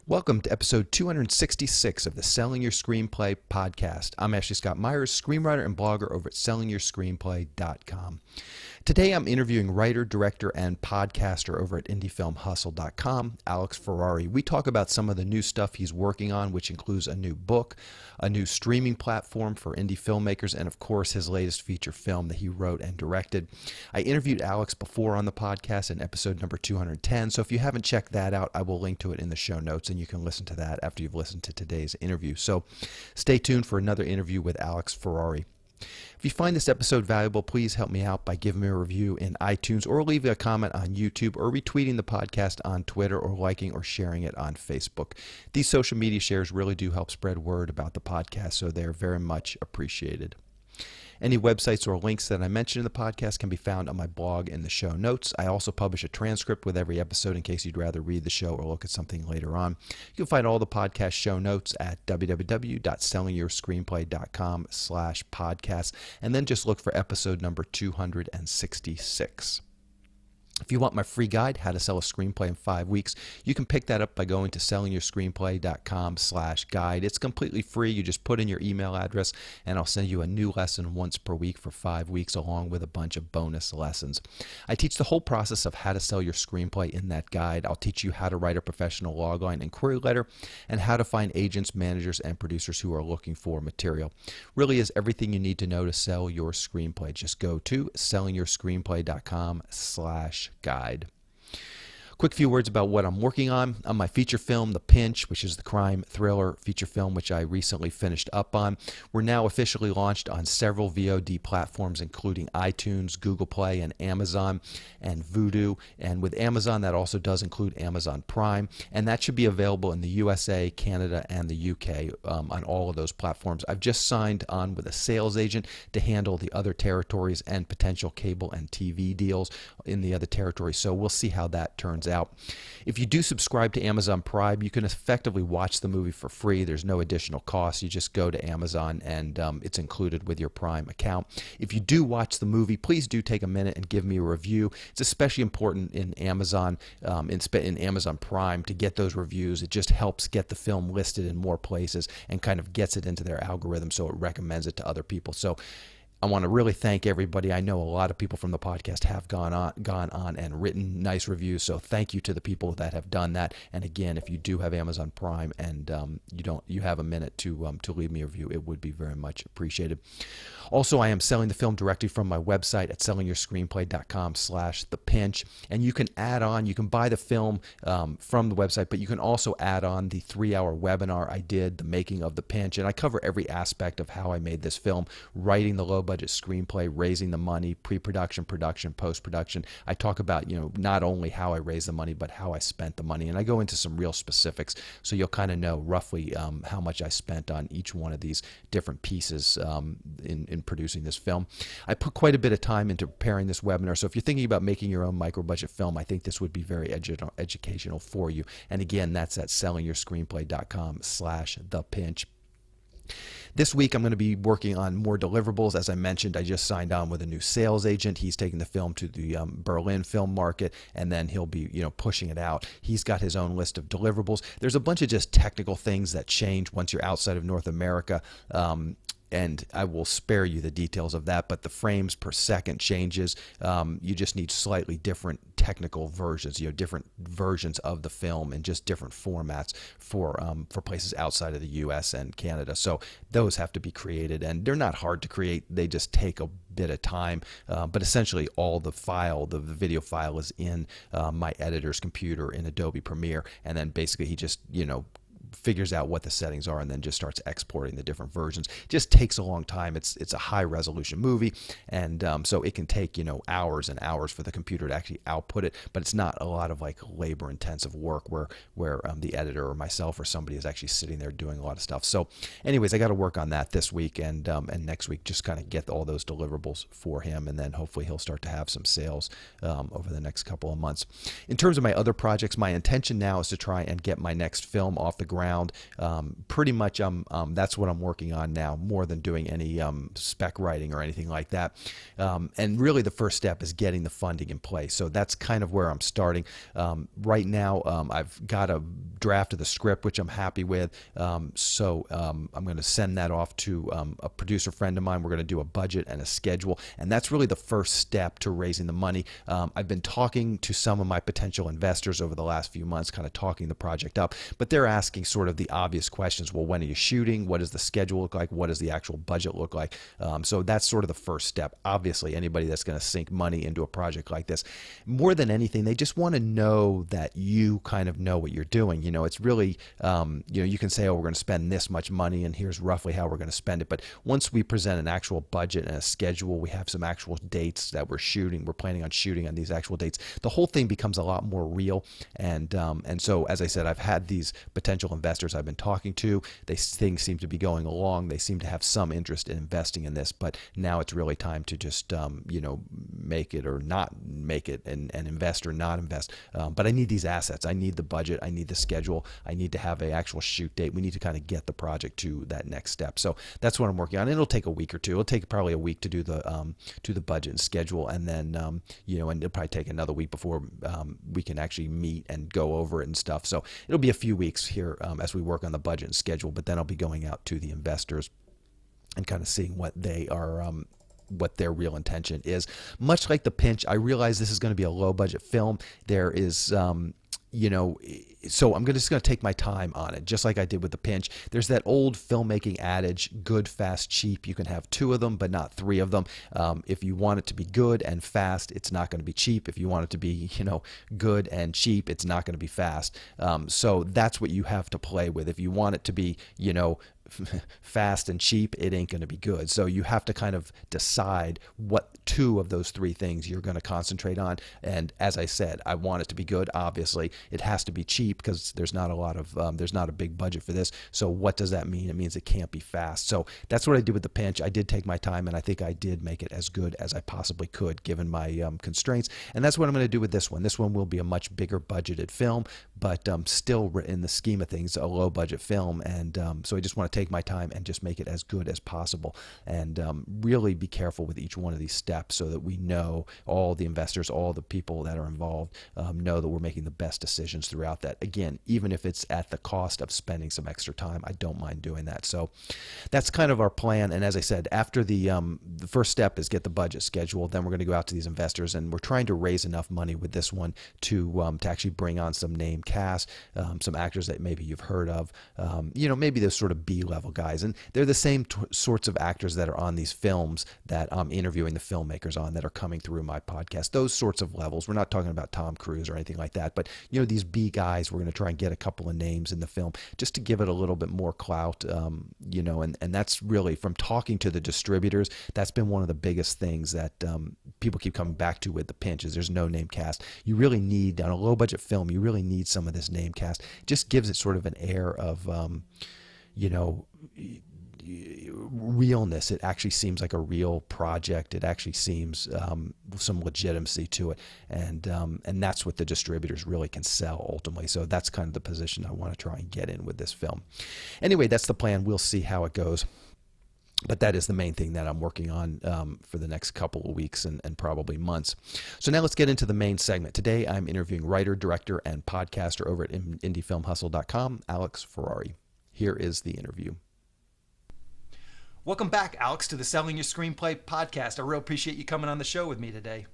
Welcome to episode 266 of the Selling Your Screenplay podcast. I'm Ashley Scott Myers, screenwriter and blogger over at sellingyourscreenplay.com. Today I'm interviewing writer, director, and podcaster over at indiefilmhustle.com, Alex Ferrari. We talk about some of the new stuff he's working on, which includes a new book, a new streaming platform for indie filmmakers, and of course his latest feature film that he wrote and directed. I interviewed Alex before on the podcast in episode number 210, so if you haven't checked that out, I will link to it in the show notes, and you can listen to that after you've listened to today's interview. So stay tuned for another interview with Alex Ferrari. If you find this episode valuable, please help me out by giving me a review in iTunes or leaving a comment on YouTube or retweeting the podcast on Twitter or liking or sharing it on Facebook. These social media shares really do help spread word about the podcast, so they're very much appreciated. Any websites or links that I mention in the podcast can be found on my blog in the show notes. I also publish a transcript with every episode in case you'd rather read the show or look at something later on. You can find all the podcast show notes at www.sellingyourscreenplay.com/podcast, and then just look for episode number 266. If you want my free guide, How to Sell a Screenplay in 5 Weeks, you can pick that up by going to sellingyourscreenplay.com/guide. It's completely free. You just put in your email address, and I'll send you a new lesson once per week for 5 weeks, along with a bunch of bonus lessons. I teach the whole process of how to sell your screenplay in that guide. I'll teach you how to write a professional logline and query letter, and how to find agents, managers, and producers who are looking for material. Really is everything you need to know to sell your screenplay. Just go to sellingyourscreenplay.com/guide. Quick few words about what I'm working on my feature film, The Pinch, which is the crime thriller feature film which I recently finished up on. We're now officially launched on several VOD platforms, including iTunes, Google Play, and Amazon, and Vudu. And with Amazon, that also does include Amazon Prime, and that should be available in the USA, Canada, and the UK on all of those platforms. I've just signed on with a sales agent to handle the other territories and potential cable and TV deals in the other territories, so we'll see how that turns out. If you do subscribe to Amazon Prime, you can effectively watch the movie for free. There's no additional cost. You just go to Amazon and it's included with your Prime account. If you do watch the movie, please do take a minute and give me a review. It's especially important in Amazon in Amazon Prime to get those reviews. It just helps get the film listed in more places and kind of gets it into their algorithm so it recommends it to other people. So I want to really thank everybody. I know a lot of people from the podcast have gone on and written nice reviews, so thank you to the people that have done that. And again, if you do have Amazon Prime and you have a minute to leave me a review, it would be very much appreciated. Also, I am selling the film directly from my website at sellingyourscreenplay.com/thepinch, and you can add on. You can buy the film from the website, but you can also add on the 3-hour webinar I did, The Making of the Pinch, and I cover every aspect of how I made this film, writing the low-budget screenplay, raising the money, pre-production, production, post-production. I talk about not only how I raised the money, but how I spent the money, and I go into some real specifics, so you'll kind of know roughly how much I spent on each one of these different pieces in producing this film. I put quite a bit of time into preparing this webinar, so if you're thinking about making your own micro-budget film, I think this would be very educational for you. And again, that's at sellingyourscreenplay.com/thepinch. This week, I'm going to be working on more deliverables. As I mentioned, I just signed on with a new sales agent. He's taking the film to the Berlin film market, and then he'll be, pushing it out. He's got his own list of deliverables. There's a bunch of just technical things that change once you're outside of North America. And I will spare you the details of that, but the frames per second changes. You just need slightly different technical versions, different versions of the film and just different formats for places outside of the U.S. and Canada. So those have to be created, and they're not hard to create. They just take a bit of time, but essentially all the video file is in my editor's computer in Adobe Premiere, and then basically he just, figures out what the settings are and then just starts exporting the different versions. It just takes a long time. It's a high resolution movie, and so it can take hours and hours for the computer to actually output it, but it's not a lot of labor intensive work where the editor or myself or somebody is actually sitting there doing a lot of stuff. So anyways, I got to work on that this week and next week, just kind of get all those deliverables for him, and then hopefully he'll start to have some sales over the next couple of months. In terms of my other projects, my intention now is to try and get my next film off the ground. ground. Pretty much that's what I'm working on now, more than doing any spec writing or anything like that. And really the first step is getting the funding in place. So that's kind of where I'm starting. Right now, I've got a draft of the script, which I'm happy with. So I'm going to send that off to a producer friend of mine. We're going to do a budget and a schedule. And that's really the first step to raising the money. I've been talking to some of my potential investors over the last few months, kind of talking the project up, but they're asking sort of the obvious questions. Well, when are you shooting? What does the schedule look like? What does the actual budget look like? So that's sort of the first step. Obviously, anybody that's going to sink money into a project like this, more than anything, they just want to know that you kind of know what you're doing. You know, it's really, you can say, oh, we're going to spend this much money and here's roughly how we're going to spend it. But once we present an actual budget and a schedule, we have some actual dates that we're planning on shooting on these actual dates, the whole thing becomes a lot more real. And so, as I said, I've had these potential investors I've been talking to. Things seem to be going along. They seem to have some interest in investing in this, but now it's really time to just, make it or not make it, and invest or not invest. But I need these assets. I need the budget. I need the schedule. I need to have an actual shoot date. We need to kind of get the project to that next step. So that's what I'm working on. It'll take a week or two. It'll take probably a week to do the budget and schedule, and then and it'll probably take another week before we can actually meet and go over it and stuff. So it'll be a few weeks here as we work on the budget and schedule. But then I'll be going out to the investors and kind of seeing what they are. What their real intention is. Much like The Pinch, I realize this is going to be a low budget film. There is, so I'm just going to take my time on it, just like I did with The Pinch. There's that old filmmaking adage, good, fast, cheap. You can have two of them, but not three of them. If you want it to be good and fast, it's not going to be cheap. If you want it to be, good and cheap, it's not going to be fast. So that's what you have to play with. If you want it to be, fast and cheap, it ain't going to be good. So you have to kind of decide what two of those three things you're going to concentrate on. And as I said, I want it to be good. Obviously, it has to be cheap because there's not a big budget for this. So what does that mean? It means it can't be fast. So that's what I did with The Pinch. I did take my time, and I think I did make it as good as I possibly could given my constraints. And that's what I'm going to do with this one. This one will be a much bigger budgeted film, but still in the scheme of things, a low budget film. And so I just want to take my time and just make it as good as possible, and really be careful with each one of these steps so that we know, all the investors, all the people that are involved know that we're making the best decisions throughout that. Again, even if it's at the cost of spending some extra time, I don't mind doing that. So that's kind of our plan. And as I said, after the first step is get the budget scheduled, then we're going to go out to these investors, and we're trying to raise enough money with this one to actually bring on some name cast, some actors that maybe you've heard of, maybe those sort of B-level guys. And they're the same sorts of actors that are on these films that I'm interviewing the filmmakers on that are coming through my podcast. Those sorts of levels. We're not talking about Tom Cruise or anything like that, but these B guys, we're going to try and get a couple of names in the film just to give it a little bit more clout, and that's really, from talking to the distributors, that's been one of the biggest things that people keep coming back to with The Pinch, is there's no name cast. You really need, on a low budget film, you really need some of this name cast. It just gives it sort of an air of realness. It actually seems like a real project. It actually seems some legitimacy to it, and that's what the distributors really can sell ultimately. So that's kind of the position I want to try and get in with this film. Anyway, that's the plan. We'll see how it goes. But that is the main thing that I'm working on for the next couple of weeks and probably months. So now let's get into the main segment. Today I'm interviewing writer, director, and podcaster over at IndieFilmHustle.com, Alex Ferrari. Here is the interview. Welcome back, Alex, to the Selling Your Screenplay podcast. I really appreciate you coming on the show with me today.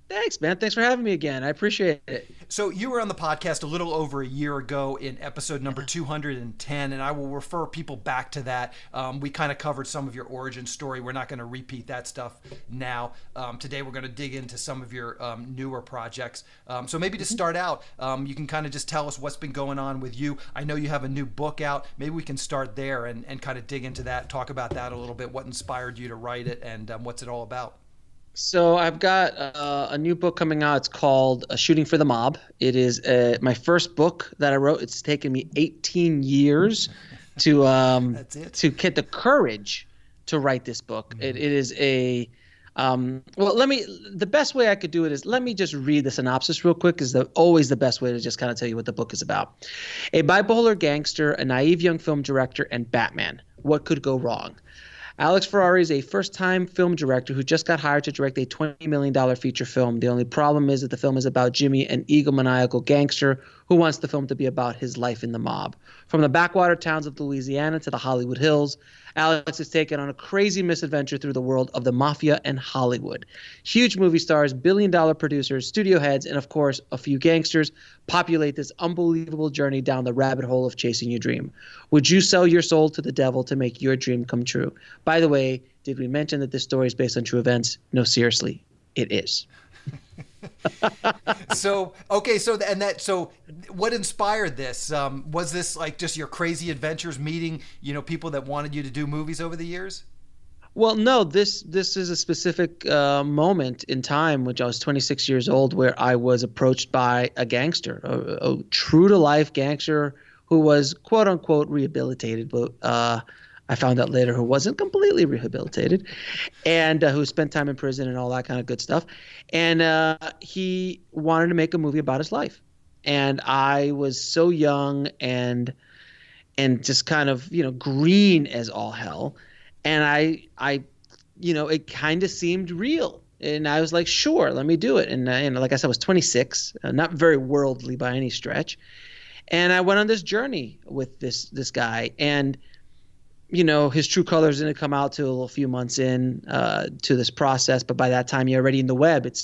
Thanks, man. Thanks for having me again. I appreciate it. So you were on the podcast a little over a year ago in episode number 210, and I will refer people back to that. We kind of covered some of your origin story. We're not going to repeat that stuff now. Today we're going to dig into some of your newer projects. So maybe to start out, you can kind of just tell us what's been going on with you. I know you have a new book out. Maybe we can start there and kind of dig into that, talk about that a little bit, what inspired you to write it, and what's it all about. So I've got a new book coming out. It's called Shooting for the Mob. It is my first book that I wrote. It's taken me 18 years to get the courage to write this book. It is Well, the best way I could do it is let me just read the synopsis real quick, is always the best way to just kind of tell you what the book is about. A bipolar gangster, a naive young film director, and Batman. What could go wrong? Alex Ferrari is a first-time film director who just got hired to direct a $20 million feature film. The only problem is that the film is about Jimmy, an egomaniacal gangster who wants the film to be about his life in the mob. From the backwater towns of Louisiana to the Hollywood Hills, Alex is taken on a crazy misadventure through the world of the mafia and Hollywood. Huge movie stars, billion-dollar producers, studio heads, and of course, a few gangsters populate this unbelievable journey down the rabbit hole of chasing your dream. Would you sell your soul to the devil to make your dream come true? By the way, did we mention that this story is based on true events? No, seriously, it is. So what inspired this? Was this like just your crazy adventures meeting, people that wanted you to do movies over the years? Well, no, this is a specific moment in time, which I was 26 years old, where I was approached by a gangster, a true to life gangster who was quote unquote rehabilitated, but I found out later who wasn't completely rehabilitated, and who spent time in prison and all that kind of good stuff. And he wanted to make a movie about his life. And I was so young and just kind of, green as all hell. And I it kind of seemed real. And I was like, sure, let me do it. And, like I said, I was 26, not very worldly by any stretch. And I went on this journey with this guy. And his true colors didn't come out till a few months in to this process, but by that time you're already in the web. It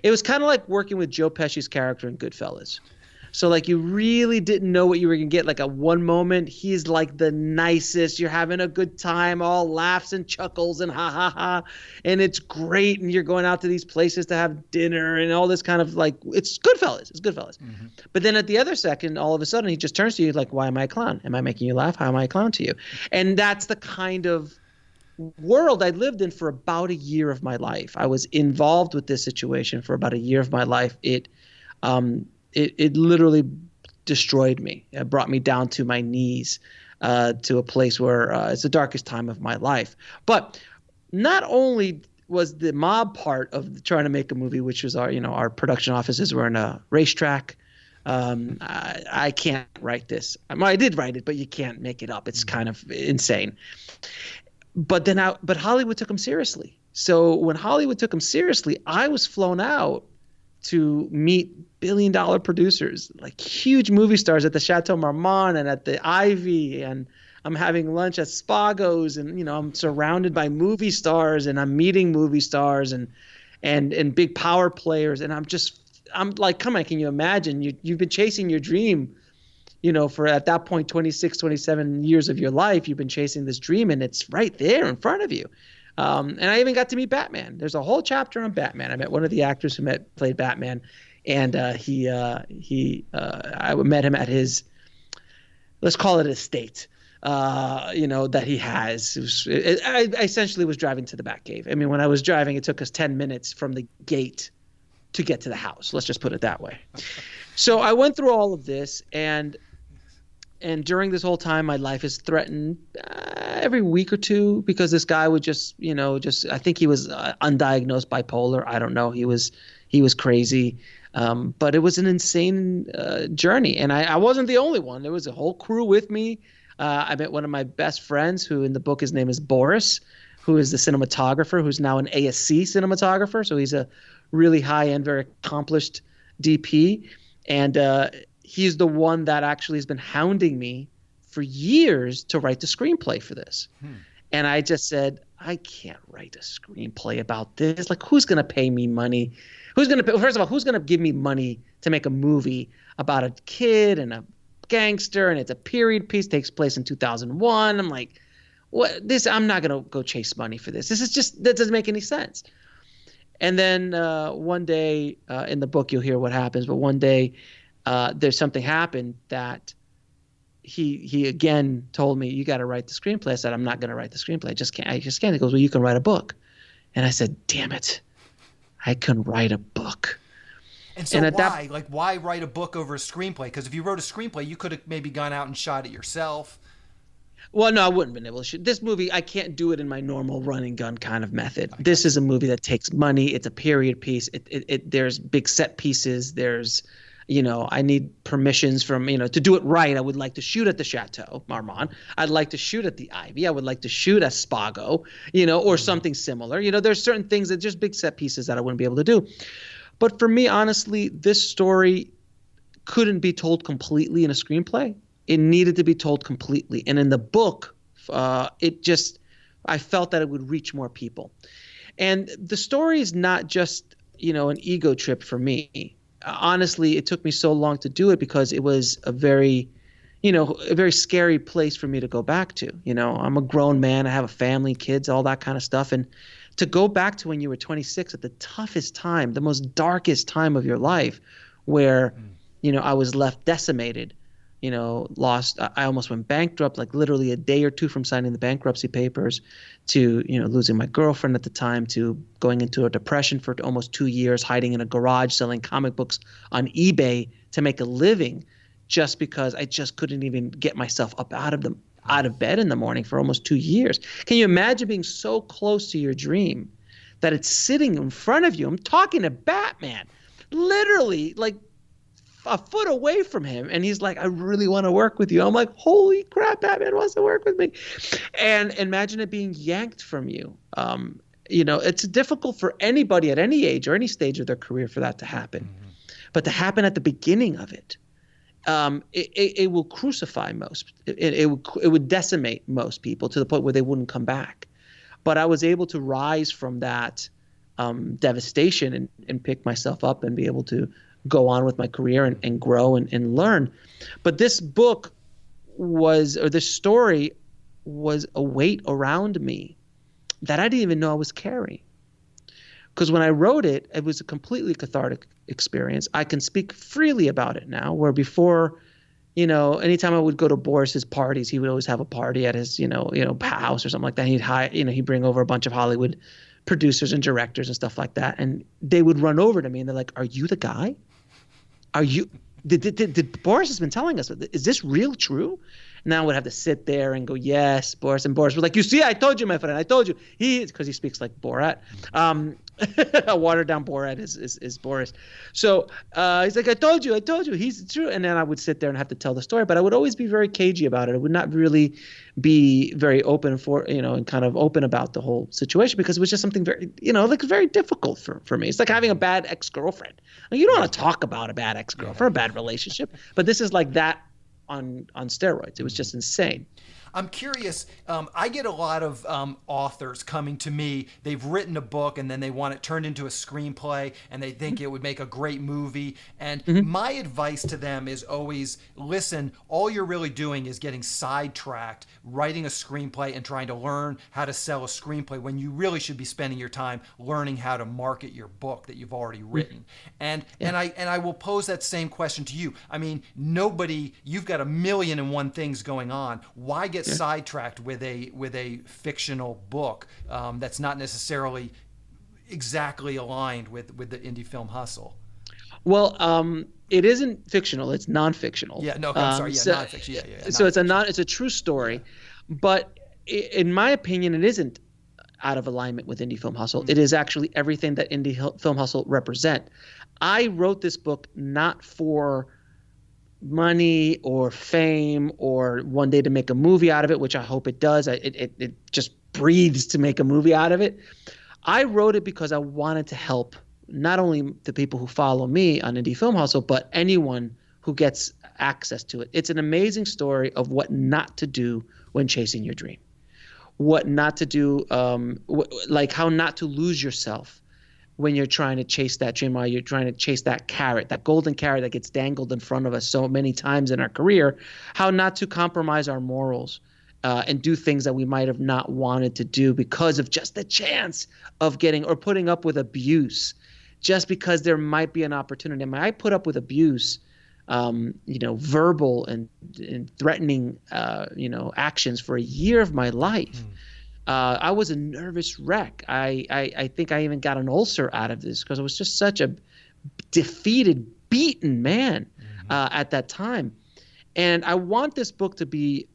was kind of like working with Joe Pesci's character in Goodfellas. So like you really didn't know what you were gonna get. Like at one moment he's like the nicest, you're having a good time, all laughs and chuckles and ha ha ha, and it's great, and you're going out to these places to have dinner and all this kind of like it's Goodfellas. Mm-hmm. But then at the other second, all of a sudden he just turns to you like, why am I a clown? Am I making you laugh? How am I a clown to you? And that's the kind of world I lived in for about a year of my life. I was involved with this situation for about a year of my life. It literally destroyed me. It brought me down to my knees, to a place where it's the darkest time of my life. But not only was the mob part of trying to make a movie, which was our production offices were in a racetrack. I can't write this. I did write it, but you can't make it up. It's kind of insane. But Hollywood took him seriously. So when Hollywood took him seriously, I was flown out to meet billion-dollar producers, like huge movie stars at the Chateau Marmont and at the Ivy, and I'm having lunch at Spago's, and I'm surrounded by movie stars, and I'm meeting movie stars and big power players, and I'm like, come on, can you imagine? You've been chasing your dream, for at that point 26, 27 years of your life. You've been chasing this dream, and it's right there in front of you. And I even got to meet Batman. There's a whole chapter on Batman. I met one of the actors who played Batman, and I met him at his, let's call it estate, that he has. I essentially was driving to the Batcave. I mean, when I was driving, it took us 10 minutes from the gate to get to the house. Let's just put it that way. So I went through all of this, and during this whole time, my life is threatened every week or two, because this guy would I think he was undiagnosed bipolar. I don't know. He was crazy. But it was an insane journey. And I wasn't the only one. There was a whole crew with me. I met one of my best friends who in the book, his name is Boris, who is the cinematographer, who's now an ASC cinematographer. So he's a really high-end, very accomplished DP. And he's the one that actually has been hounding me for years to write the screenplay for this. And I just said, I can't write a screenplay about this. Like, who's going to pay me money? First of all, who's going to give me money to make a movie about a kid and a gangster, and it's a period piece, takes place in 2001. I'm like, I'm not going to go chase money for this. That doesn't make any sense. And then one day in the book, you'll hear what happens. But one day there's something happened that he again told me, you got to write the screenplay. I said, I'm not going to write the screenplay. I just can't. He goes, well, you can write a book. And I said, damn it, I can write a book. And so why write a book over a screenplay? Because if you wrote a screenplay, you could have maybe gone out and shot it yourself. Well, no, I wouldn't have been able to shoot this movie. I can't do it in my normal run and gun kind of method. I This got is a movie that takes money. It's a period piece. There's big set pieces. There's, I need permissions from, to do it right. I would like to shoot at the Chateau Marmont. I'd like to shoot at the Ivy. I would like to shoot at Spago, or something similar. There's certain things that just big set pieces that I wouldn't be able to do. But for me, honestly, this story couldn't be told completely in a screenplay. It needed to be told completely. And in the book, I felt that it would reach more people. And the story is not just, an ego trip for me. Honestly, it took me so long to do it because it was a very scary place for me to go back to. I'm a grown man. I have a family, kids, all that kind of stuff. And to go back to when you were 26 at the toughest time, the most darkest time of your life, where, I was left decimated, lost. I almost went bankrupt, like literally a day or two from signing the bankruptcy papers, to, losing my girlfriend at the time, to going into a depression for almost 2 years, hiding in a garage, selling comic books on eBay to make a living, just because I just couldn't even get myself up out of bed in the morning for almost 2 years. Can you imagine being so close to your dream that it's sitting in front of you? I'm talking to Batman, literally like a foot away from him, and he's like, I really want to work with you. I'm like, holy crap, Batman wants to work with me. And imagine it being yanked from you. It's difficult for anybody at any age or any stage of their career for that to happen. But to happen at the beginning of it, it will crucify most. It would decimate most people to the point where they wouldn't come back. But I was able to rise from that devastation and pick myself up and be able to go on with my career and grow and learn. But this book this story was a weight around me that I didn't even know I was carrying. Because when I wrote it, it was a completely cathartic experience. I can speak freely about it now, where before, anytime I would go to Boris's parties, he would always have a party at his, house or something like that. He'd bring over a bunch of Hollywood producers and directors and stuff like that. And they would run over to me and they're like, are you the guy? Are you, did Boris has been telling us, is this real true? Now I would have to sit there and go, yes, Boris. And Boris was like, you see, I told you, my friend, I told you. Because he speaks like Borat. A watered down Borat is Boris. So he's like, I told you, he's true. And then I would sit there and have to tell the story, but I would always be very cagey about it. I would not really be very open and kind of open about the whole situation, because it was just something very, very difficult for me. It's like having a bad ex-girlfriend. You don't want to talk about a bad ex-girlfriend, a bad relationship, but this is like that on steroids. It was just insane. I'm curious. I get a lot of authors coming to me. They've written a book and then they want it turned into a screenplay and they think it would make a great movie. And my advice to them is always, listen, all you're really doing is getting sidetracked, writing a screenplay and trying to learn how to sell a screenplay, when you really should be spending your time learning how to market your book that you've already written. And I will pose that same question to you. I mean, you've got 1,000,001 things going on. Why get sidetracked with a fictional book that's not necessarily exactly aligned with the indie film hustle? Well, it isn't fictional; it's non-fictional. Yeah, no, I'm sorry. Yeah, non-fiction. Yeah. So it's a true story, but in my opinion, it isn't out of alignment with indie film hustle. It is actually everything that indie film hustle represent. I wrote this book not for money or fame or one day to make a movie out of it, which I hope it does. It just breathes to make a movie out of it. I wrote it because I wanted to help not only the people who follow me on Indie Film Hustle, but anyone who gets access to it. It's an amazing story of what not to do when chasing your dream, what not to do, like how not to lose yourself when you're trying to chase that dream, or you're trying to chase that carrot, that golden carrot that gets dangled in front of us so many times in our career, how not to compromise our morals and do things that we might have not wanted to do because of just the chance of getting or putting up with abuse, just because there might be an opportunity. I mean, I put up with abuse, verbal and threatening, actions for a year of my life. I was a nervous wreck. I think I even got an ulcer out of this because I was just such a defeated, beaten man at that time. And I want this book to be,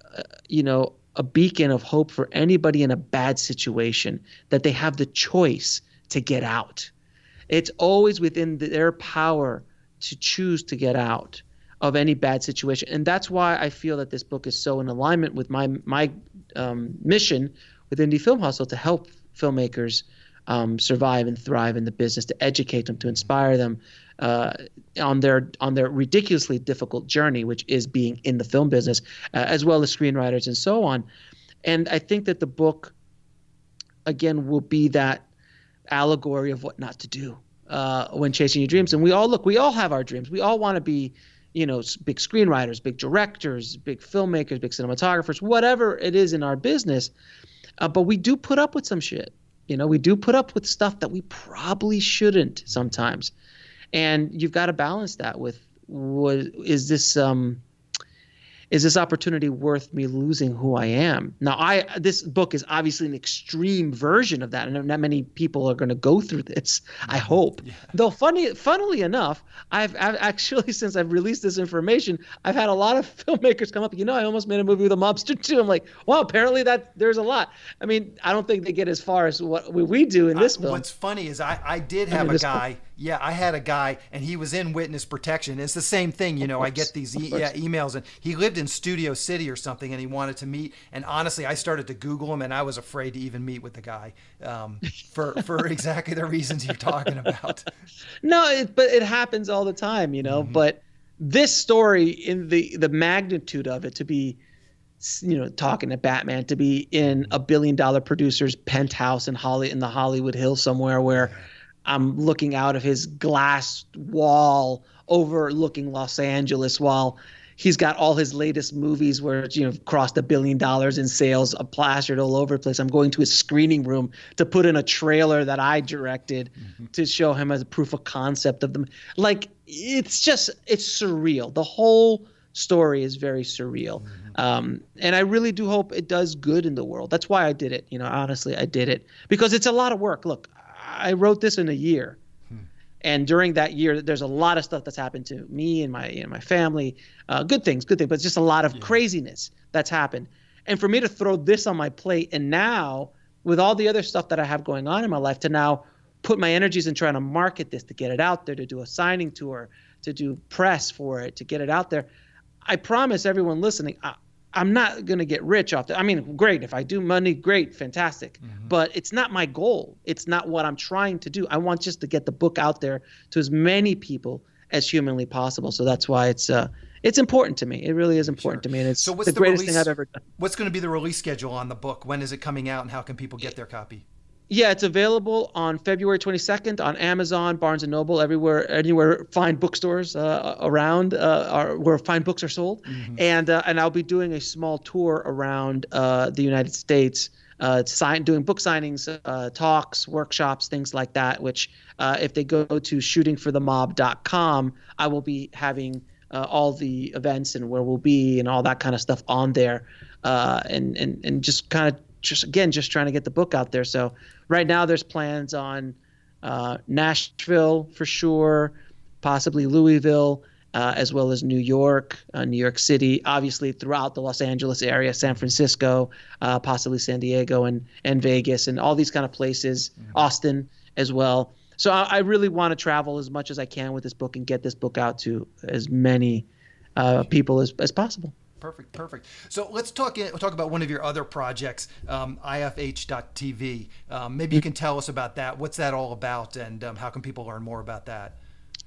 a beacon of hope for anybody in a bad situation, that they have the choice to get out. It's always within their power to choose to get out of any bad situation. And that's why I feel that this book is so in alignment with my mission with Indie Film Hustle, to help filmmakers survive and thrive in the business, to educate them, to inspire them on their ridiculously difficult journey, which is being in the film business, as well as screenwriters and so on. And I think that the book, again, will be that allegory of what not to do when chasing your dreams. And we all have our dreams. We all want to be, big screenwriters, big directors, big filmmakers, big cinematographers, whatever it is in our business. But we do put up with some shit. We do put up with stuff that we probably shouldn't sometimes. And you've got to balance that with, is this opportunity worth me losing who I am? Now, this book is obviously an extreme version of that, and not many people are going to go through this, I hope. Yeah. Though funnily enough, I've actually, since I've released this information, I've had a lot of filmmakers come up, I almost made a movie with a mobster too. I'm like, wow, apparently there's a lot. I mean, I don't think they get as far as what we do in this film. What's funny is I did have a guy. Yeah, I had a guy, and he was in witness protection. It's the same thing, I get these emails, and he lived in Studio City or something, and he wanted to meet. And honestly, I started to Google him, and I was afraid to even meet with the guy for exactly the reasons you're talking about. No, but it happens all the time, Mm-hmm. But this story, in the magnitude of it, to be, talking to Batman, to be in a $1 billion producer's penthouse in the Hollywood Hills somewhere where I'm looking out of his glass wall overlooking Los Angeles while he's got all his latest movies where it's, crossed $1 billion in sales, plastered all over the place. I'm going to his screening room to put in a trailer that I directed to show him as a proof of concept of them. Like, it's surreal. The whole story is very surreal. And I really do hope it does good in the world. That's why I did it. Honestly, I did it because it's a lot of work. Look, I wrote this in a year. And during that year, there's a lot of stuff that's happened to me and my family. Good things, but it's just a lot of craziness that's happened. And for me to throw this on my plate, and now with all the other stuff that I have going on in my life, to now put my energies in trying to market this, to get it out there, to do a signing tour, to do press for it, to get it out there. I promise everyone listening, I'm not going to get rich off that. I mean, great. If I do money, great, fantastic. But it's not my goal. It's not what I'm trying to do. I want just to get the book out there to as many people as humanly possible. So that's why it's important to me. It really is important to me. And it's the greatest thing I've ever done. What's going to be the release schedule on the book? When is it coming out, and how can people get their copy? Yeah, it's available on February 22nd on Amazon, Barnes & Noble, anywhere fine bookstores around where fine books are sold. And I'll be doing a small tour around the United States, doing book signings, talks, workshops, things like that, which if they go to shootingforthemob.com, I will be having all the events and where we'll be and all that kind of stuff on there, and just kind of just trying to get the book out there. So right now there's plans on Nashville for sure, possibly Louisville, as well as New York City, obviously throughout the Los Angeles area, San Francisco, possibly San Diego and Vegas and all these kind of places, Austin as well. So I really want to travel as much as I can with this book and get this book out to as many people as possible. Perfect. So let's talk about one of your other projects, IFH.TV. Maybe you can tell us about that. What's that all about, and how can people learn more about that?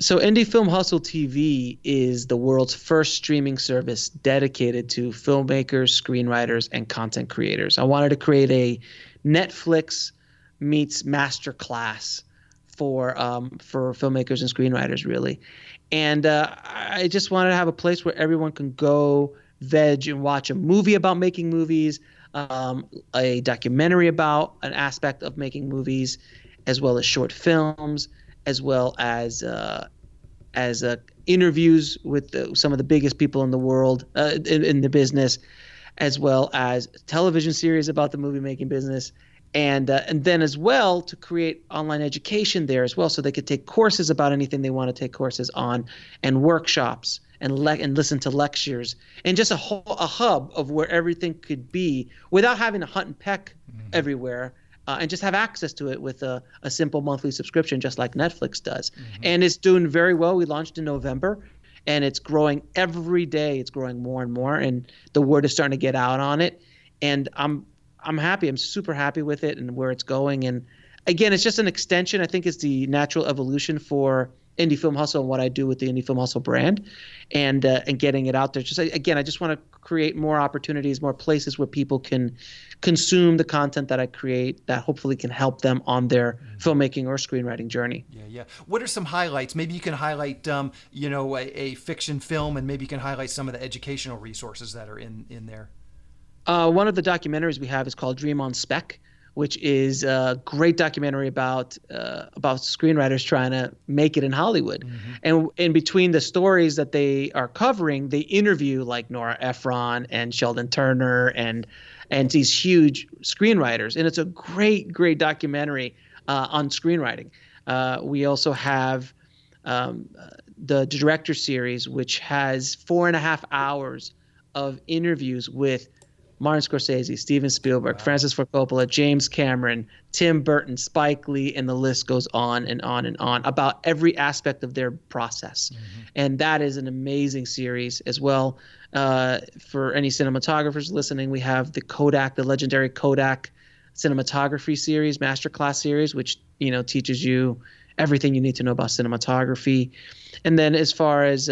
So Indie Film Hustle TV is the world's first streaming service dedicated to filmmakers, screenwriters, and content creators. I wanted to create a Netflix meets masterclass for filmmakers and screenwriters, really. And I just wanted to have a place where everyone can go veg and watch a movie about making movies, a documentary about an aspect of making movies, as well as short films, as well as interviews with some of the biggest people in the world in the business, as well as television series about the movie making business, and then as well to create online education there as well, so they could take courses about anything they want to take courses on, and workshops and listen to lectures, and just a hub of where everything could be without having to hunt and peck everywhere, and just have access to it with a simple monthly subscription, just like Netflix does. And it's doing very well. We launched in November, and it's growing every day. It's growing more and more, and the word is starting to get out on it. And I'm happy. I'm super happy with it and where it's going. And again, it's just an extension. I think it's the natural evolution for Indie Film Hustle and what I do with the Indie Film Hustle brand, and getting it out there. Just again, I just want to create more opportunities, more places where people can consume the content that I create that hopefully can help them on their filmmaking or screenwriting journey. Yeah. What are some highlights? Maybe you can highlight, a fiction film, and maybe you can highlight some of the educational resources that are in there. One of the documentaries we have is called Dream on Spec, which is a great documentary about screenwriters trying to make it in Hollywood. And in between the stories that they are covering, they interview like Nora Ephron and Sheldon Turner and these huge screenwriters. And it's a great documentary on screenwriting. We also have the Director Series, which has 4.5 hours of interviews with Martin Scorsese, Steven Spielberg, Francis Ford Coppola, James Cameron, Tim Burton, Spike Lee, and the list goes on and on and on about every aspect of their process. And that is an amazing series as well. For any cinematographers listening, we have the legendary Kodak cinematography series, masterclass series, which teaches you everything you need to know about cinematography. And then as far as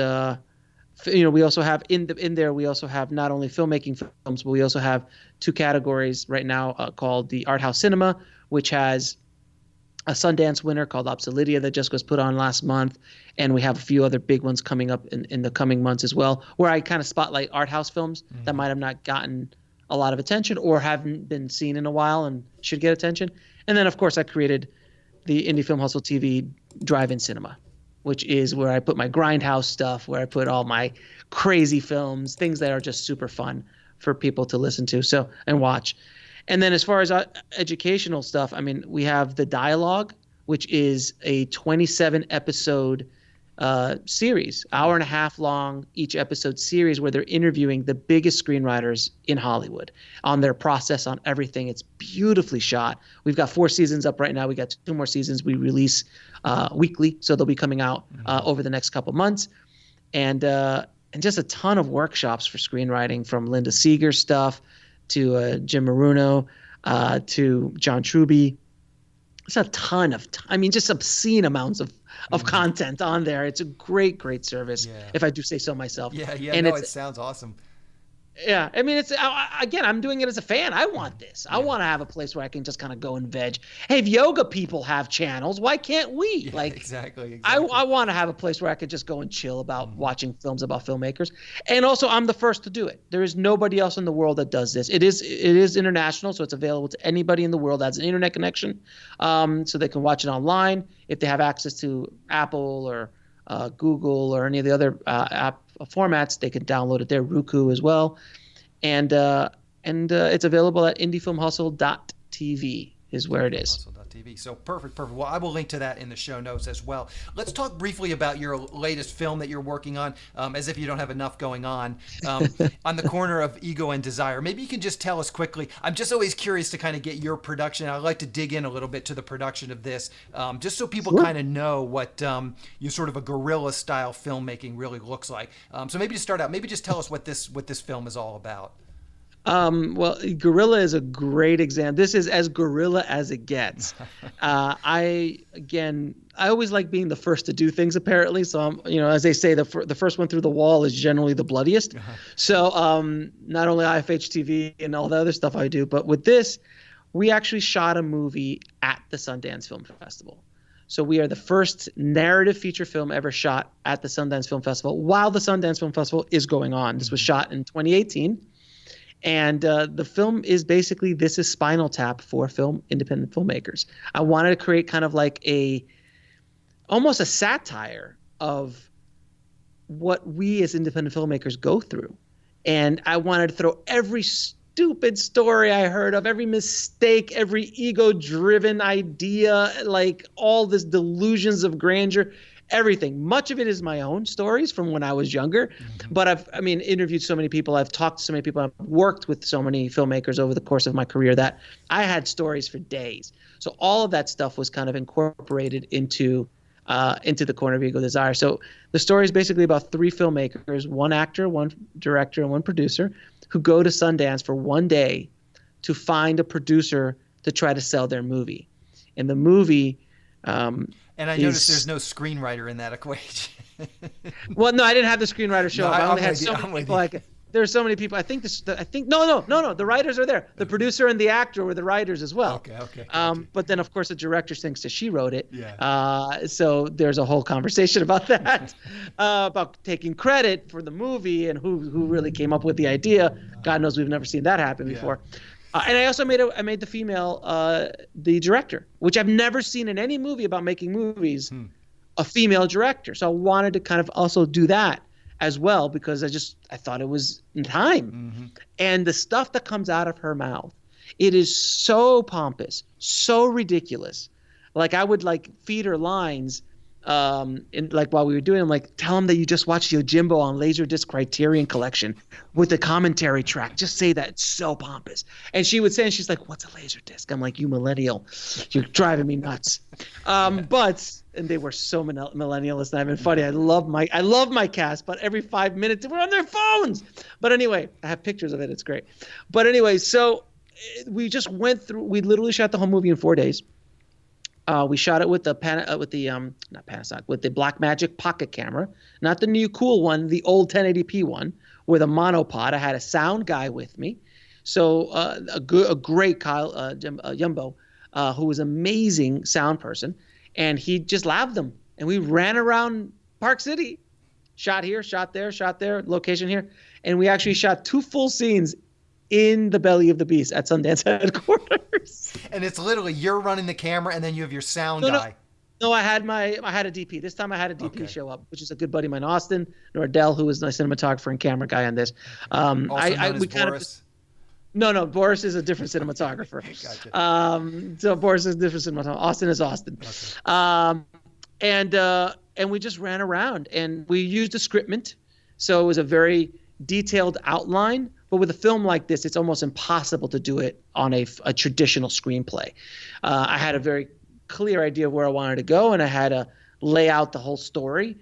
we also have in there, we also have not only filmmaking films, but we also have 2 categories right now called the Art House Cinema, which has a Sundance winner called Obsoletia that just was put on last month. And we have a few other big ones coming up in the coming months as well, where I kind of spotlight art house films that might have not gotten a lot of attention or haven't been seen in a while and should get attention. And then, of course, I created the Indie Film Hustle TV Drive-In Cinema, which is where I put my grindhouse stuff, where I put all my crazy films, things that are just super fun for people to listen to and watch. And then as far as educational stuff, I mean, we have The Dialogue, which is a 27-episode series, 1.5 hour long each episode series, where they're interviewing the biggest screenwriters in Hollywood on their process, on everything. It's beautifully shot. We've got 4 seasons up right now. We got 2 more seasons we release weekly, so they'll be coming out over the next couple months. And just a ton of workshops for screenwriting, from Linda Seeger's stuff to Jim Maruno to John Truby. It's a ton of just obscene amounts of content on there. It's a great service, if I do say so myself. And it sounds awesome. Yeah, I mean, it's again, I'm doing it as a fan. I want this. I want to have a place where I can just kind of go and veg. Hey, if yoga people have channels, why can't we? Exactly. I want to have a place where I could just go and chill about watching films about filmmakers. And also, I'm the first to do it. There is nobody else in the world that does this. It is international, so it's available to anybody in the world that has an internet connection, so they can watch it online. If they have access to Apple or Google or any of the other app formats, they can download it there. Roku as well, and it's available at indiefilmhustle.tv is where it is. So perfect. Well, I will link to that in the show notes as well. Let's talk briefly about your latest film that you're working on, as if you don't have enough going on the corner of ego and desire. Maybe you can just tell us quickly. I'm just always curious to kind of get your production. I'd like to dig in a little bit to the production of this, just so people kind of know what you sort of a guerrilla style filmmaking really looks like. So maybe to start out, maybe just tell us what this film is all about. Well, guerrilla is a great example. This is as guerrilla as it gets. I always like being the first to do things, apparently. So as they say, the first one through the wall is generally the bloodiest. So not only IFH TV and all the other stuff I do, but with this, we actually shot a movie at the Sundance Film Festival. So we are the first narrative feature film ever shot at the Sundance Film Festival while the Sundance Film Festival is going on. This was shot in 2018. And the film is basically, this is Spinal Tap for independent filmmakers. I wanted to create kind of like almost a satire of what we as independent filmmakers go through. And I wanted to throw every stupid story I heard of, every mistake, every ego-driven idea, like all this delusions of grandeur, everything. Much of it is my own stories from when I was younger, but I've interviewed so many people, I've talked to so many people, I've worked with so many filmmakers over the course of my career that I had stories for days. So all of that stuff was kind of incorporated into the Corner of Ego Desire. So the story is basically about 3 filmmakers, 1 actor, 1 director, and 1 producer, who go to Sundance for 1 day to find a producer to try to sell their movie. And the movie and I noticed there's no screenwriter in that equation. Well, no, I didn't have the screenwriter show up. I only had so many people. There's so many people. I think no. The writers are there. The producer and the actor were the writers as well. Okay. But then, of course, the director thinks that she wrote it. Yeah. So there's a whole conversation about that, about taking credit for the movie and who really came up with the idea. God knows we've never seen that happen before. And I also made the female the director, which I've never seen in any movie about making movies, a female director. So I wanted to kind of also do that as well, because I thought it was in time. And the stuff that comes out of her mouth, it is so pompous, so ridiculous. Like I would feed her lines while we were doing them, tell them that you just watched Yojimbo on Laserdisc Criterion Collection with the commentary track. Just say that. It's so pompous. And she would say, and she's like, what's a Laserdisc? I'm like, you millennial, you're driving me nuts. And they were so millennial. It's not even funny. I love my cast, but every 5 minutes they were on their phones. But anyway, I have pictures of it. It's great. But anyway, so we just went through. We literally shot the whole movie in 4 days. We shot it with the Blackmagic pocket camera, not the new cool one, the old 1080p one with a monopod. I had a sound guy with me, so a great Kyle Yumbo, who was an amazing sound person, and he just labbed them, and we ran around Park City, shot here, shot there, location here, and we actually shot 2 full scenes in the belly of the beast at Sundance headquarters. And it's literally you're running the camera and then you have your sound guy. No, I had a DP. This time I had a DP show up, which is a good buddy of mine, Austin Nordell, who was my cinematographer and camera guy on this. Boris? No, Boris is a different cinematographer. Gotcha. So Boris is a different cinematographer. Austin is Austin. Okay. And we just ran around and we used a scriptment. So it was a very detailed outline. But with a film like this, it's almost impossible to do it on a traditional screenplay. I had a very clear idea of where I wanted to go, and I had to lay out the whole story.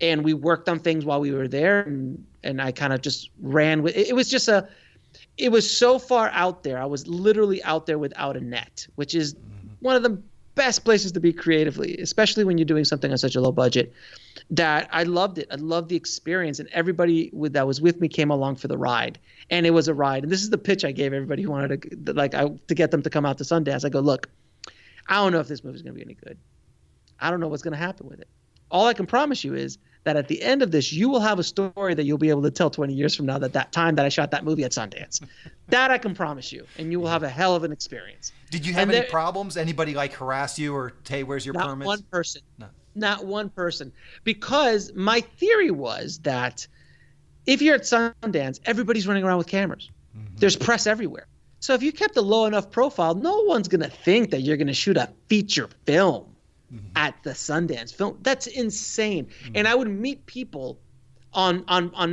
And we worked on things while we were there, and I kind of just ran with it. It was so far out there. I was literally out there without a net, which is one of the best places to be creatively, especially when you're doing something on such a low budget. That I loved it. I loved the experience, and everybody that was with me came along for the ride, and it was a ride. And this is the pitch I gave everybody who wanted to get them to come out to Sundance. I go, look, I don't know if this movie's going to be any good. I don't know what's going to happen with it. All I can promise you is that at the end of this, you will have a story that you'll be able to tell 20 years from now that time that I shot that movie at Sundance. That I can promise you, and you will have a hell of an experience. Did you have any problems? Anybody harass you or, hey, where's your permits? Not one person. No. Not one person. Because my theory was that if you're at Sundance, everybody's running around with cameras. There's press everywhere. So if you kept a low enough profile, no one's going to think that you're going to shoot a feature film at the Sundance Film. That's insane. And I would meet people on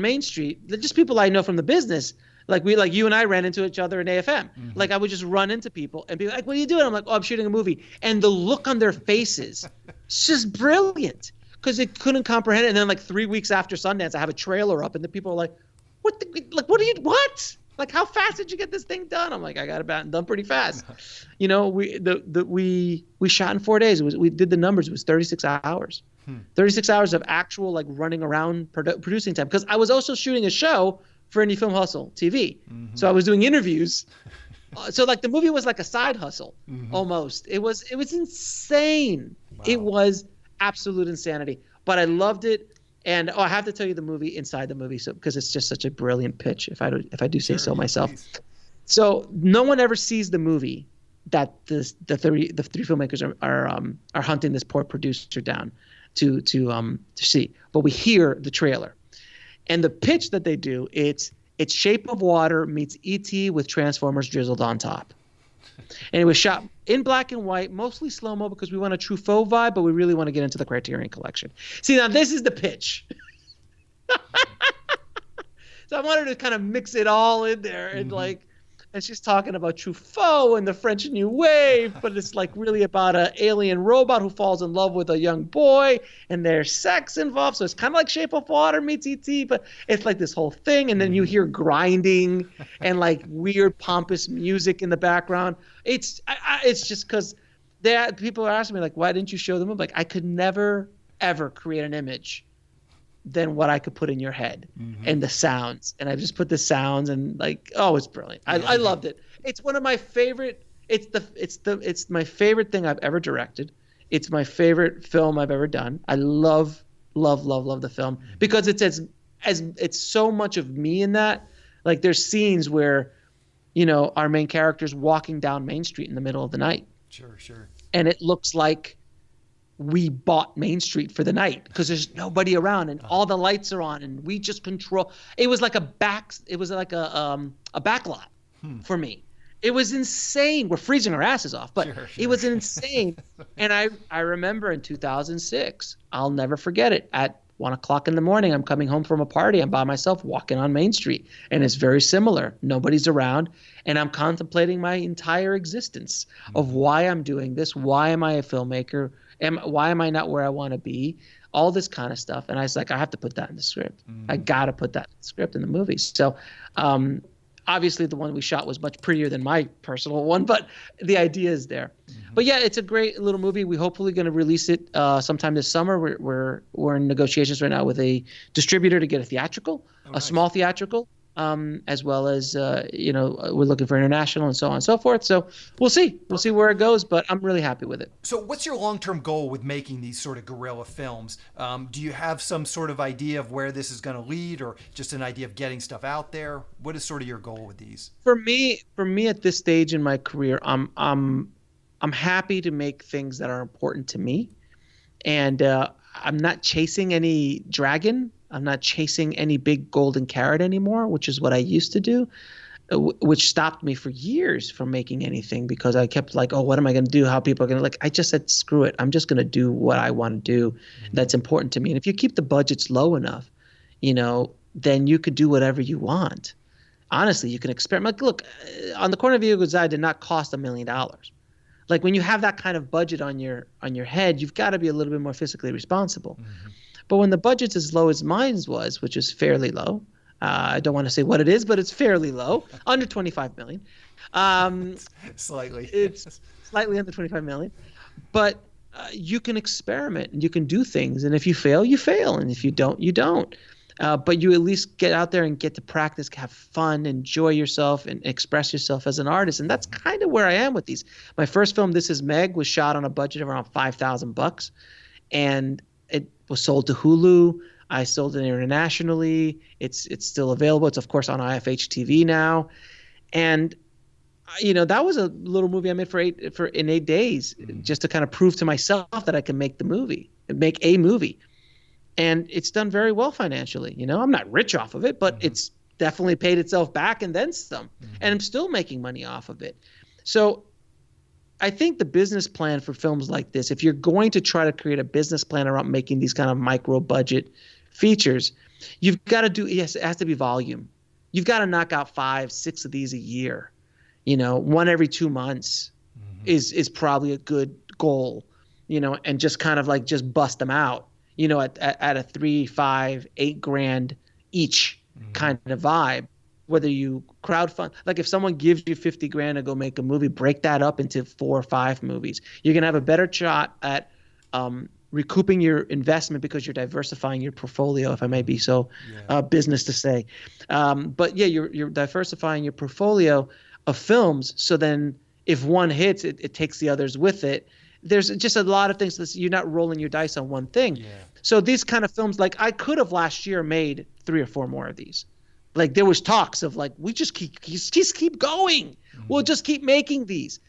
Main Street, just people I know from the business. Like you and I ran into each other in AFM. Like I would just run into people and be like, what are you doing? I'm like, oh, I'm shooting a movie. And the look on their faces, it's just brilliant because they couldn't comprehend it. And then 3 weeks after Sundance, I have a trailer up and the people are like, what? Like, how fast did you get this thing done? I'm like, I got it done pretty fast. We shot in 4 days. We did the numbers. It was 36 hours. 36 hours of actual running around producing time. Because I was also shooting a show for Indie Film Hustle TV. So I was doing interviews. So the movie was like a side hustle almost. It was insane. Wow. It was absolute insanity. But I loved it. And I have to tell you the movie inside the movie, so because it's just such a brilliant pitch. If I do say so myself. Please. So no one ever sees the movie that the three filmmakers are hunting this poor producer down to see. But we hear the trailer, and the pitch that they do it's Shape of Water meets E.T. with Transformers drizzled on top. And it was shot in black and white, mostly slow-mo because we want a Truffaut vibe, but we really want to get into the Criterion Collection. See, now this is the pitch. So I wanted to kind of mix it all in there, and and she's talking about Truffaut and the French New Wave, but it's like really about an alien robot who falls in love with a young boy, and there's sex involved. So it's kind of like Shape of Water meets E.T., but it's like this whole thing. And then you hear grinding and like weird pompous music in the background. It's just because people are asking me like, why didn't you show them? I'm like, I could never ever create an image than what I could put in your head and the sounds. And I just put the sounds and like, oh, it's brilliant. I loved it. It's one of my favorite. It's my favorite thing I've ever directed. It's my favorite film I've ever done. I love the film because it's it's so much of me in that. Like there's scenes where, our main character's walking down Main Street in the middle of the night. Sure. And it looks like we bought Main Street for the night because there's nobody around and all the lights are on and we just control. It was like a backlot for me. It was insane. We're freezing our asses off, but it was insane. And I remember in 2006, I'll never forget it. At 1:00 in the morning, I'm coming home from a party. I'm by myself walking on Main Street, and it's very similar. Nobody's around, and I'm contemplating my entire existence of why I'm doing this. Why am I a filmmaker? Why am I not where I want to be? All this kind of stuff. And I was like, I have to put that in the script. I got to put that in the script in the movie. So obviously the one we shot was much prettier than my personal one, but the idea is there. But yeah, it's a great little movie. We're hopefully going to release it sometime this summer. We're in negotiations right now with a distributor to get a theatrical, a small theatrical. As well as, we're looking for international and so on and so forth. So we'll see. We'll see where it goes, but I'm really happy with it. So what's your long-term goal with making these sort of guerrilla films? Do you have some sort of idea of where this is going to lead or just an idea of getting stuff out there? What is sort of your goal with these? For me at this stage in my career, I'm happy to make things that are important to me. And I'm not chasing any dragon. I'm not chasing any big golden carrot anymore, which is what I used to do, which stopped me for years from making anything because I kept like, oh, what am I going to do? How people are going to like, I just said, screw it. I'm just going to do what I want to do. That's important to me. And if you keep the budgets low enough, then you could do whatever you want. Honestly, you can experiment. Like, look, on the Corner of Eagle's Eye did not cost $1 million. Like when you have that kind of budget on your head, you've got to be a little bit more fiscally responsible. But when the budget's as low as mine was, which is fairly low, I don't want to say what it is, but it's fairly low, under 25 million. Slightly. It's slightly under 25 million. But you can experiment and you can do things. And if you fail, you fail. And if you don't, you don't. But you at least get out there and get to practice, have fun, enjoy yourself, and express yourself as an artist. And that's kind of where I am with these. My first film, This Is Meg, was shot on a budget of around $5,000. And it was sold to Hulu. I sold it internationally. It's still available. It's of course on IFH TV now, and that was a little movie I made in 8 days, just to kind of prove to myself that I can make make a movie, and it's done very well financially. I'm not rich off of it, but it's definitely paid itself back and then some, and I'm still making money off of it. So I think the business plan for films like this, if you're going to try to create a business plan around making these kind of micro budget features, you've got to do, yes, it has to be volume. You've got to knock out 5-6 of these a year. One every 2 months is probably a good goal, and just kind of like just bust them out, at a 3, 5, 8 grand each kind of vibe. Whether you crowdfund, like if someone gives you 50 grand to go make a movie, break that up into 4 or 5 movies. You're going to have a better shot at recouping your investment because you're diversifying your portfolio, if I may be so business to say. But yeah, you're diversifying your portfolio of films. So then if one hits, it takes the others with it. There's just a lot of things. You're not rolling your dice on one thing. Yeah. So these kind of films, like I could have last year made 3 or 4 more of these. Like there was talks of like, we just keep going. We'll just keep making these.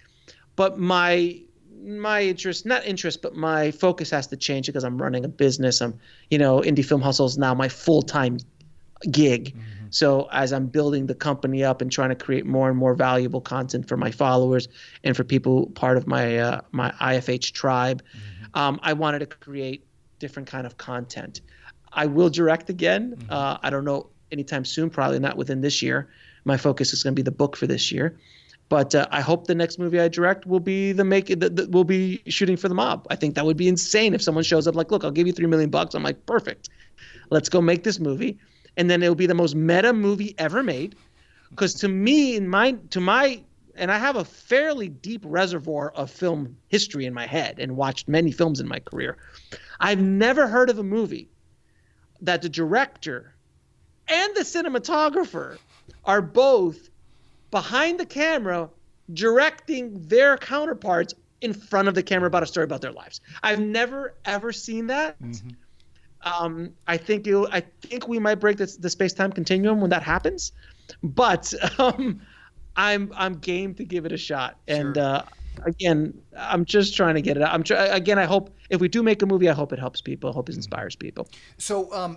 But my my focus has to change because I'm running a business. Indie Film Hustle is now my full-time gig. So as I'm building the company up and trying to create more and more valuable content for my followers and for people part of my my IFH tribe, I wanted to create different kind of content. I will direct again. I don't know anytime soon, probably not within this year. My focus is going to be the book for this year. But I hope the next movie I direct will be will be shooting for the mob. I think that would be insane if someone shows up like, look, I'll give you $3 million. I'm like, perfect. Let's go make this movie. And then it'll be the most meta movie ever made. Because to me, and I have a fairly deep reservoir of film history in my head and watched many films in my career. I've never heard of a movie that the director and the cinematographer are both behind the camera directing their counterparts in front of the camera about a story about their lives. I've never ever seen that. I think we might break the space-time continuum when that happens, but I'm game to give it a shot. And again, I'm just trying to get it out. I hope if we do make a movie, I hope it helps people. I hope it inspires people. So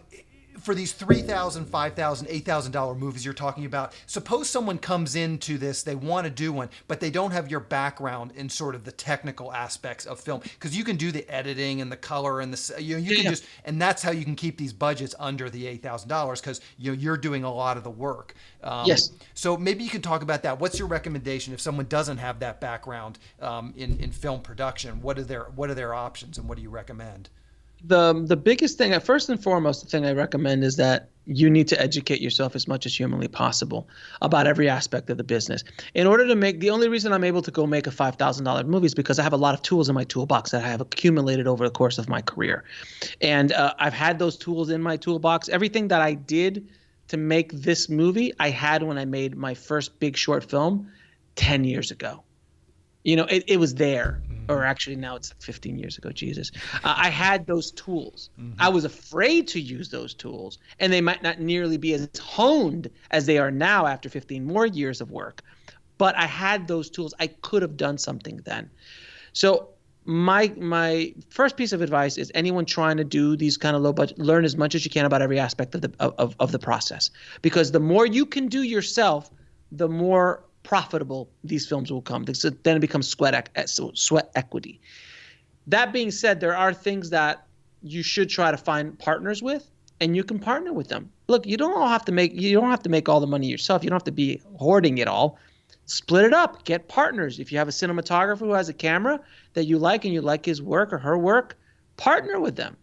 for these $3,000, $5,000, $8,000 movies you're talking about, suppose someone comes into this, they want to do one, but they don't have your background in sort of the technical aspects of film, because you can do the editing and the color and you can just, and that's how you can keep these budgets under the $8,000, because you're doing a lot of the work. Yes. So maybe you can talk about that. What's your recommendation if someone doesn't have that background in film production? What are their options, and what do you recommend? The biggest thing, first and foremost, the thing I recommend is that you need to educate yourself as much as humanly possible about every aspect of the business. In order to the only reason I'm able to go make a $5,000 movie is because I have a lot of tools in my toolbox that I have accumulated over the course of my career. And I've had those tools in my toolbox. Everything that I did to make this movie, I had when I made my first big short film 10 years ago. It was there. Or actually now it's like 15 years ago, Jesus. I had those tools. I was afraid to use those tools, and they might not nearly be as honed as they are now after 15 more years of work. But I had those tools. I could have done something then. So my first piece of advice is anyone trying to do these kind of low budget, learn as much as you can about every aspect of the process. Because the more you can do yourself, the more profitable these films will come. So then it becomes sweat equity. That being said, there are things that you should try to find partners with, and you can partner with them. Look, you don't have to make all the money yourself. You don't have to be hoarding it all. Split it up. Get partners. If you have a cinematographer who has a camera that you like and you like his work or her work, partner with them.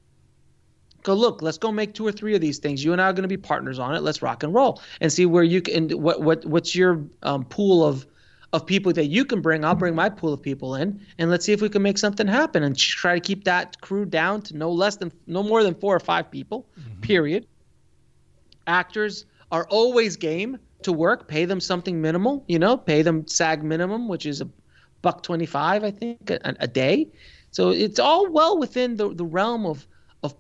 Go, look, let's go make 2 or 3 of these things. You and I are going to be partners on it. Let's rock and roll and see where you can, what's your pool of people that you can bring. I'll bring my pool of people in, and let's see if we can make something happen and try to keep that crew down to no more than 4 or 5 people, period. Actors are always game to work. Pay them something minimal, pay them SAG minimum, which is $1.25, I think, a day. So it's all well within the realm of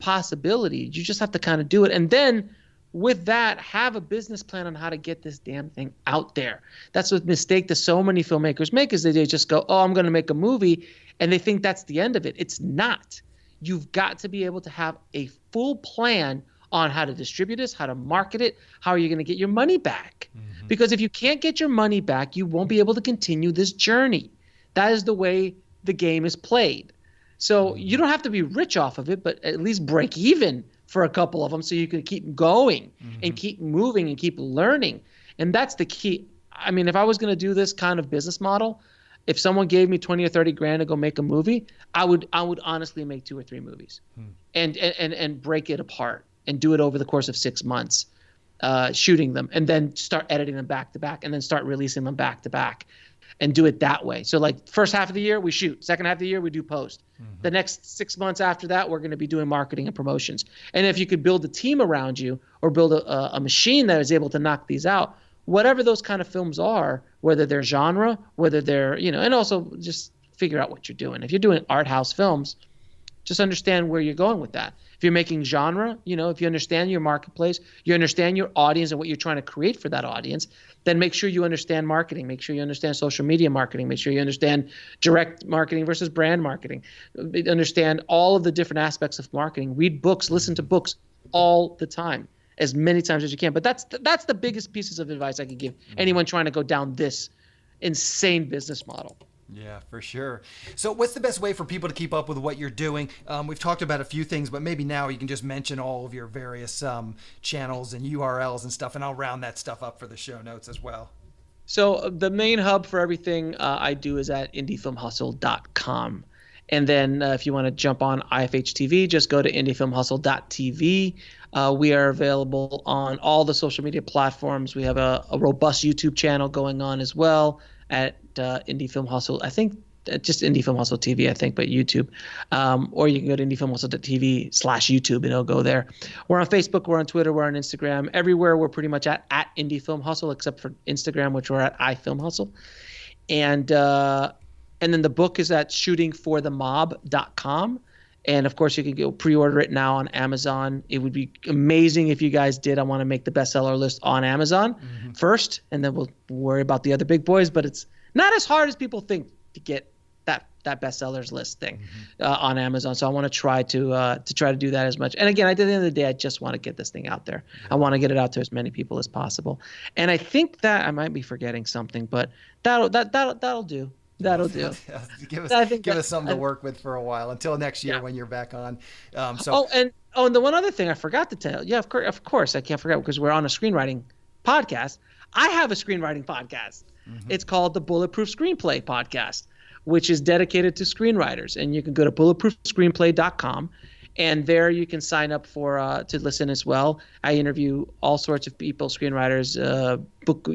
possibility. You just have to kind of do it. And then with that, have a business plan on how to get this damn thing out there. That's the mistake that so many filmmakers make, is they just go, oh, I'm going to make a movie, and they think that's the end of it. It's not. You've got to be able to have a full plan on how to distribute this, how to market it, how are you going to get your money back? Because if you can't get your money back, you won't be able to continue this journey. That is the way the game is played. So you don't have to be rich off of it, but at least break even for a couple of them so you can keep going and keep moving and keep learning. And that's the key. I mean, if I was going to do this kind of business model, if someone gave me 20 or 30 grand to go make a movie, I would honestly make 2 or 3 movies and break it apart and do it over the course of 6 months, shooting them, and then start editing them back to back, and then start releasing them back to back. And do it that way. So like first half of the year, we shoot. Second half of the year, we do post. The next 6 months after that, we're going to be doing marketing and promotions. And if you could build a team around you or build a machine that is able to knock these out, whatever those kind of films are, whether they're genre, whether they're, and also just figure out what you're doing. If you're doing art house films, just understand where you're going with that. If you're making genre, if you understand your marketplace, you understand your audience and what you're trying to create for that audience, then make sure you understand marketing. Make sure you understand social media marketing. Make sure you understand direct marketing versus brand marketing. Understand all of the different aspects of marketing. Read books, listen to books all the time. as many times as you can. But that's the biggest pieces of advice I could give anyone trying to go down this insane business model. Yeah, for sure. So what's the best way for people to keep up with what you're doing? We've talked about a few things, but maybe now you can just mention all of your various channels and URLs and stuff, and I'll round that stuff up for the show notes as well. So the main hub for everything I do is at indiefilmhustle.com. And then if you want to jump on IFH TV, just go to indiefilmhustle.tv. We are available on all the social media platforms. We have a robust YouTube channel going on as well at Indie Film Hustle. I think just Indie Film Hustle TV, I think, but YouTube. Or you can go to indiefilmhustle.tv/YouTube and it'll go there. We're on Facebook, we're on Twitter, we're on Instagram. Everywhere we're pretty much at Indie Film Hustle, except for Instagram, which we're at iFilm Hustle. And then the book is at shootingforthemob.com. And of course, you can go pre-order it now on Amazon. It would be amazing if you guys did. I want to make the bestseller list on Amazon first, and then we'll worry about the other big boys. But it's not as hard as people think to get that bestsellers list thing on Amazon. So I want to try to do that as much. And again, at the end of the day, I just want to get this thing out there. I want to get it out to as many people as possible. And I think that I might be forgetting something, but that'll do. That'll do. Give us something to work with for a while until next year when you're back on. And the one other thing I forgot to tell. Yeah, of course I can't forget because we're on a screenwriting podcast. I have a screenwriting podcast. It's called the Bulletproof Screenplay Podcast, which is dedicated to screenwriters. And you can go to bulletproofscreenplay.com. And there you can sign up for to listen as well. I interview all sorts of people, screenwriters, book,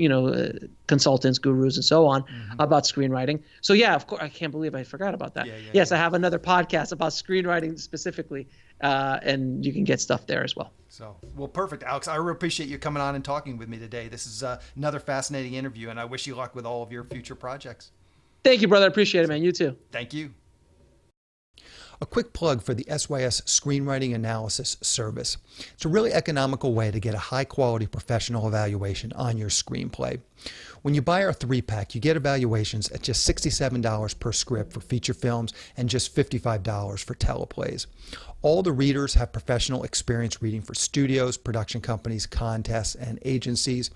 consultants, gurus, and so on about screenwriting. So yeah, of course, I can't believe I forgot about that. Yes, I have another podcast about screenwriting specifically, and you can get stuff there as well. So, well, perfect, Alex. I really appreciate you coming on and talking with me today. This is another fascinating interview, and I wish you luck with all of your future projects. Thank you, brother. I appreciate it, man. You too. Thank you. A quick plug for the SYS Screenwriting Analysis Service. It's a really economical way to get a high-quality professional evaluation on your screenplay. When you buy our 3-pack, you get evaluations at just $67 per script for feature films and just $55 for teleplays. All the readers have professional experience reading for studios, production companies, contests, and agencies.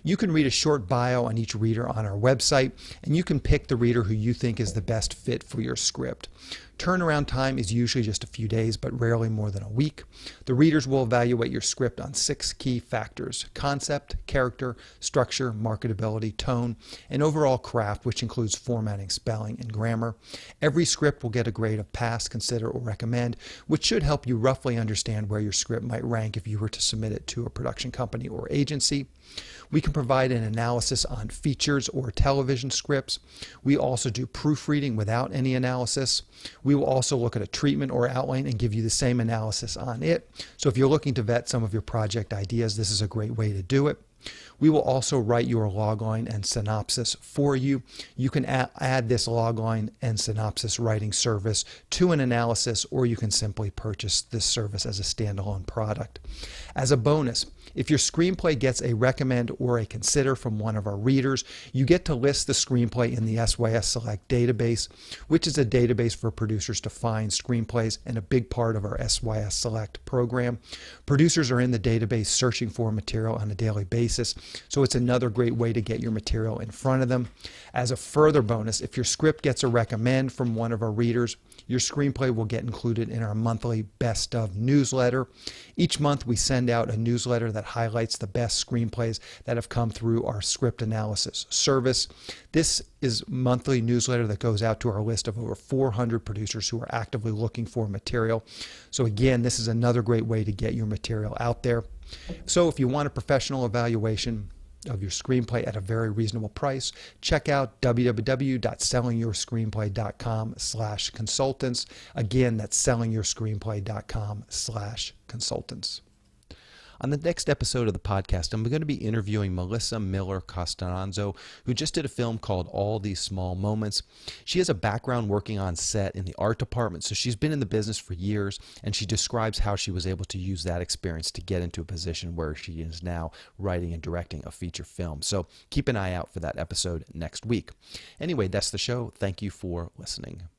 You can read a short bio on each reader on our website, and you can pick the reader who you think is the best fit for your script. Turnaround time is usually just a few days, but rarely more than a week. The readers will evaluate your script on 6 key factors: concept, character, structure, marketability, tone, and overall craft, which includes formatting, spelling, and grammar. Every script will get a grade of pass, consider, or recommend, which should help you roughly understand where your script might rank if you were to submit it to a production company or agency. We can provide an analysis on features or television scripts. We also do proofreading without any analysis. We will also look at a treatment or outline and give you the same analysis on it. So if you're looking to vet some of your project ideas, this is a great way to do it. We will also write your logline and synopsis for you. You can add this logline and synopsis writing service to an analysis, or you can simply purchase this service as a standalone product. As a bonus, if your screenplay gets a recommend or a consider from one of our readers, you get to list the screenplay in the SYS Select database, which is a database for producers to find screenplays and a big part of our SYS Select program. Producers are in the database searching for material on a daily basis, so it's another great way to get your material in front of them. As a further bonus, if your script gets a recommend from one of our readers, your screenplay will get included in our monthly Best Of newsletter. Each month we send out a newsletter that highlights the best screenplays that have come through our script analysis service. This is a monthly newsletter that goes out to our list of over 400 producers who are actively looking for material. So again, this is another great way to get your material out there. So if you want a professional evaluation of your screenplay at a very reasonable price, check out www.sellingyourscreenplay.com/consultants. Again, that's sellingyourscreenplay.com/consultants. On the next episode of the podcast, I'm going to be interviewing Melissa Miller Costanzo, who just did a film called All These Small Moments. She has a background working on set in the art department, so she's been in the business for years, and she describes how she was able to use that experience to get into a position where she is now writing and directing a feature film. So keep an eye out for that episode next week. Anyway, that's the show. Thank you for listening.